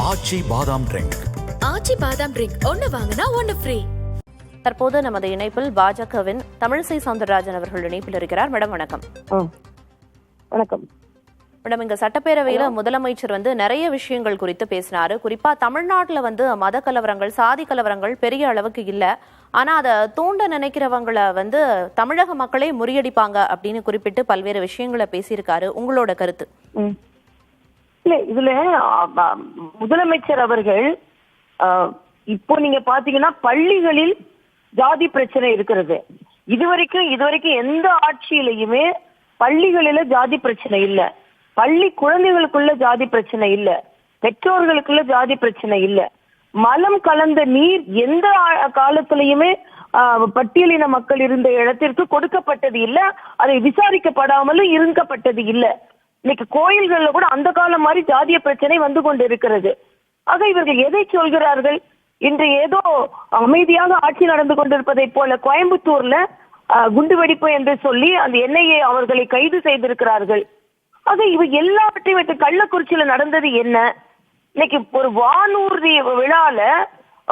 ஆச்சி பாதாம் ட்ரிங்க். ஆச்சி பாதாம் ட்ரிங்க் ஒன்னு வாங்கினா ஒன்னு ஃப்ரீ. தற்போது நமது இணைப்பில் பாஜகவின் தமிழிசை சவுந்தரராஜன் அவர்கள் இணைப்பில் இருக்கிறார். மேடம் வணக்கம். வணக்கம் மேடம், இங்க சட்டப்பேரவையில முதலமைச்சர் நிறைய விஷயங்கள் குறித்து பேசினாரு. குறிப்பா தமிழ்நாட்டுல மத கலவரங்கள், சாதி கலவரங்கள் பெரிய அளவுக்கு இல்ல, ஆனா அதை தூண்ட நினைக்கிறவங்களை தமிழக மக்களே முறியடிப்பாங்க அப்படின்னு குறிப்பிட்டு பல்வேறு விஷயங்களை பேசியிருக்காரு. உங்களோட கருத்து? இல்ல, இதுல முதலமைச்சர் அவர்கள் இப்போ நீங்க பாத்தீங்கன்னா பள்ளிகளில் ஜாதி பிரச்சனை இருக்கிறது. இதுவரைக்கும் எந்த ஆட்சியிலையுமே பள்ளிகளில ஜாதி பிரச்சனை இல்ல, பள்ளி குழந்தைகளுக்குள்ள ஜாதி பிரச்சனை இல்ல, பெற்றோர்களுக்குள்ள ஜாதி பிரச்சனை இல்ல, மலம் கலந்த நீர் எந்த காலத்திலையுமே பட்டியலின மக்கள் இருந்த இடத்திற்கு கொடுக்கப்பட்டது இல்ல, அதை விசாரிக்கப்படாமலும் இருக்கப்பட்டது இல்ல. இன்னைக்கு கோயில்கள்ல கூட அந்த காலம் மாதிரி ஜாதிய பிரச்சனை வந்து கொண்டு இருக்கிறது. ஆக இவர்கள் எதை சொல்கிறார்கள்? இன்று ஏதோ அமைதியாக ஆட்சி நடந்து கொண்டிருப்பதை போல கோயம்புத்தூர்ல குண்டுவெடிப்பு என்று சொல்லி அந்த என்ஐஏ அவர்களை கைது செய்திருக்கிறார்கள். ஆக இவ எல்லாவற்றையும் வைத்து கள்ளக்குறிச்சியில நடந்தது என்ன? இன்னைக்கு ஒரு வானூர்தி விழால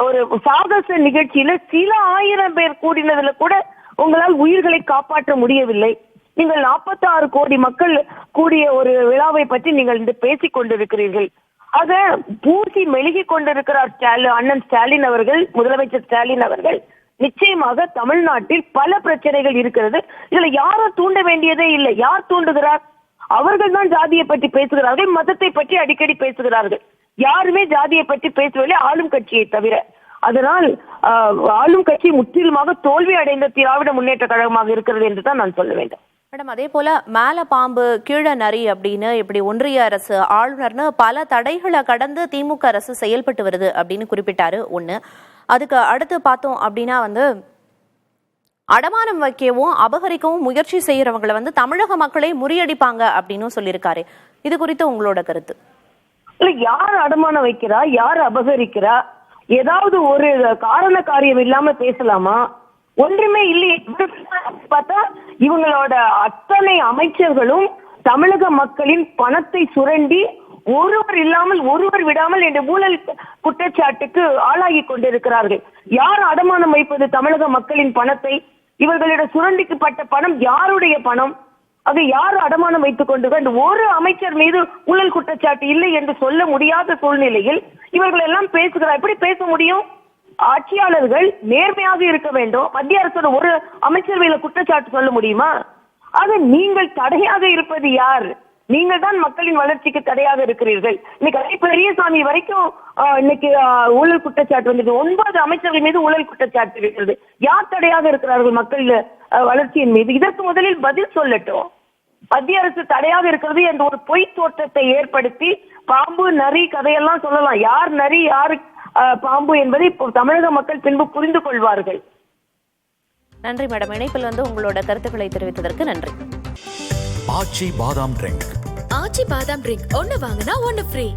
ஒரு சாகச நிகழ்ச்சியில சில ஆயிரம் பேர் கூடினதுல கூட உங்களால் உயிர்களை காப்பாற்ற முடியவில்லை. நீங்கள் 46 கோடி மக்கள் கூடிய ஒரு விழாவை பற்றி நீங்கள் பேசிக் கொண்டிருக்கிறீர்கள். ஆக பூசி மெழுகி கொண்டிருக்கிறார் அண்ணன் ஸ்டாலின் அவர்கள், முதலமைச்சர் ஸ்டாலின் அவர்கள். நிச்சயமாக தமிழ்நாட்டில் பல பிரச்சனைகள் இருக்கிறது. இதுல யாரும் தூண்ட வேண்டியதே இல்லை. யார் தூண்டுகிறார்? அவர்கள் தான் ஜாதியை பற்றி பேசுகிறார்கள், மதத்தை பற்றி அடிக்கடி பேசுகிறார்கள். யாருமே ஜாதியை பற்றி பேசவில்லை, ஆளும் கட்சியை தவிர. அதனால் ஆளும் கட்சி முற்றிலுமாக தோல்வி அடைந்த திராவிட முன்னேற்ற கழகமாக இருக்கிறது என்று தான் நான் சொல்ல வேண்டும். மேடம், அதே போல மேல பாம்பு கீழ நரி அப்படின்னு இப்படி ஒன்றிய அரசு, ஆளுநர்னு பல தடைகளை கடந்து திமுக அரசு செயல்பட்டு வருது அப்படின்னு குறிப்பிட்டாரு. ஒண்ணு. அதுக்கு அடுத்து பார்த்தோம் அப்படின்னா அடமானம் வைக்கவும் அபகரிக்கவும் முயற்சி செய்யறவங்களை தமிழக மக்களை முறியடிப்பாங்க அப்படின்னு சொல்லியிருக்காரு. இது குறித்து உங்களோட கருத்து? இல்ல, யார் அடமானம் வைக்கிறா, யார் அபகரிக்கிறா, ஏதாவது ஒரு காரண காரியம் இல்லாம பேசலாமா? ஒன்றுமே இல்லை. பார்த்தா இவங்களோட அத்தனை அமைச்சர்களும் தமிழக மக்களின் பணத்தை சுரண்டி ஒருவர் இல்லாமல் ஒருவர் விடாமல் என்ற ஊழல் குற்றச்சாட்டுக்கு ஆளாகி கொண்டிருக்கிறார்கள். யார் அடமானம் வைப்பது தமிழக மக்களின் பணத்தை? இவர்களிடம் சுரண்டிக்கப்பட்ட பணம் யாருடைய பணம்? அது யார் அடமானம் வைத்துக் கொண்டு ஒரு அமைச்சர் மீது ஊழல் குற்றச்சாட்டு இல்லை என்று சொல்ல முடியாத சூழ்நிலையில் இவர்கள் எல்லாம் பேசுகிறார். எப்படி பேச முடியும்? ஆட்சியாளர்கள் நேர்மையாக இருக்க வேண்டும். மத்திய அரசோட ஒரு அமைச்சர் மேல குற்றச்சாட்டு சொல்ல முடியுமா? ஆக நீங்கள் தடையாக இருப்பது யார்? நீங்கள் தான் மக்களின் வளர்ச்சிக்கு தடையாக இருக்கிறீர்கள். இன்னைக்கு பெரியசாமி வரைக்கும் இன்னைக்கு ஊழல் குற்றச்சாட்டு வந்தது. 9 அமைச்சர்கள் மீது ஊழல் குற்றச்சாட்டு இருக்கிறது. யார் தடையாக இருக்கிறார்கள் மக்கள் வளர்ச்சியின் மீது? இதற்கு முதலில் பதில் சொல்லட்டும். மத்திய அரசு தடையாக இருக்கிறது என்ற ஒரு பொய் தோற்றத்தை ஏற்படுத்தி பாம்பு நரி கதையெல்லாம் சொல்லலாம். யார் நரி யாரு பாம்பு என்பதை இப்போ தமிழக மக்கள் பின்பு புரிந்து கொள்வார்கள். நன்றி மேடம். இணைப்பில் உங்களோட கருத்துக்களை தெரிவித்ததற்கு நன்றி. ஆச்சி பாதாம் ட்ரிங்க். ஆச்சி பாதாம் ட்ரிங்க் ஒன்னு வாங்கினா ஒன்னு ஃப்ரீ.